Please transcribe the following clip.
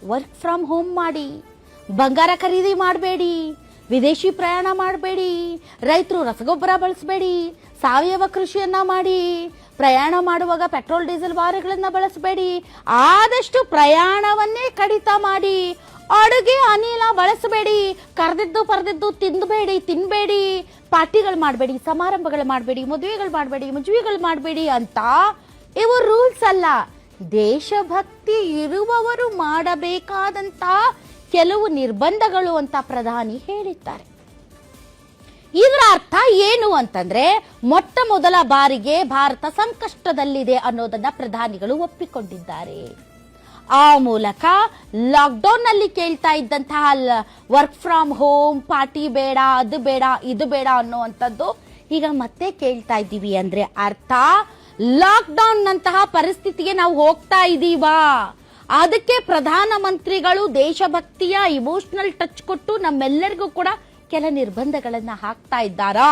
Work from home ಮಾಡಿ, ಬಂಗಾರ ಖರೀದಿ ಮಾಡಬೇಡಿ, ವಿದೇಶಿ ಪ್ರಯಾಣ ಮಾಡಬೇಡಿ, ರೈತರು ರಸಗೊಬ್ಬರ ಬಳಸಬೇಡಿ, ಸಾವಯವ ಕೃಷಿಯನ್ನ ಮಾಡಿ, ಪ್ರಯಾಣ ಮಾಡುವಾಗ ಪೆಟ್ರೋಲ್ ಡೀಸೆಲ್ ವಾಹನಗಳನ್ನ ಬಳಸಬೇಡಿ, ಆದಷ್ಟು ಪ್ರಯಾಣವನ್ನೇ ಕಡಿತ ಮಾಡಿ, ಅಡುಗೆ ಅನಿಲ ಬಳಸಬೇಡಿ, ಕರೆದಿದ್ದು ಪರದಿದ್ದು ತಿನ್ಬೇಡಿ, ಪಾರ್ಟಿಗಳು ಮಾಡಬೇಡಿ, ಸಮಾರಂಭಗಳು ಮಾಡಬೇಡಿ, ಮದುವೆಗಳು ಮಾಡಬೇಡಿ ಅಂತ ಇವು ರೂಲ್ಸ್ ಅಲ್ಲ. ದೇಶಭಕ್ತಿ ಇರುವವರು ಮಾಡಬೇಕಾದಂತ ಕೆಲವು ನಿರ್ಬಂಧಗಳು ಅಂತ ಪ್ರಧಾನಿ ಹೇಳಿದ್ದಾರೆ. ಇದರ ಅರ್ಥ ಏನು ಅಂತಂದ್ರೆ, ಮೊಟ್ಟ ಮೊದಲ ಬಾರಿಗೆ ಭಾರತ ಸಂಕಷ್ಟದಲ್ಲಿದೆ ಅನ್ನೋದನ್ನ ಪ್ರಧಾನಿಗಳು ಒಪ್ಪಿಕೊಂಡಿದ್ದಾರೆ. ಆ ಮೂಲಕ ಲಾಕ್ಡೌನ್ ನಲ್ಲಿ ಕೇಳ್ತಾ ಇದ್ದಂತಹ ವರ್ಕ್ ಫ್ರಮ್ ಹೋಮ್, ಪಾರ್ಟಿ ಬೇಡ, ಅದು ಬೇಡ, ಇದು ಬೇಡ ಅನ್ನುವಂಥದ್ದು ಈಗ ಮತ್ತೆ ಕೇಳ್ತಾ ಇದ್ದೀವಿ ಅಂದ್ರೆ ಅರ್ಥ ಲಾಕ್ಡೌನ್ ನಂತಹ ಪರಿಸ್ಥಿತಿಗೆ ನಾವು ಹೋಗ್ತಾ ಇದ್ದೀವಾ? ಅದಕ್ಕೆ ಪ್ರಧಾನಮಂತ್ರಿಗಳು ದೇಶಭಕ್ತಿಯ ಇಮೋಷನಲ್ ಟಚ್ ಕೊಟ್ಟು ನಮ್ಮೆಲ್ಲರಿಗೂ ಕೂಡ ಕೆಲ ನಿರ್ಬಂಧಗಳನ್ನ ಹಾಕ್ತಾ ಇದ್ದಾರಾ?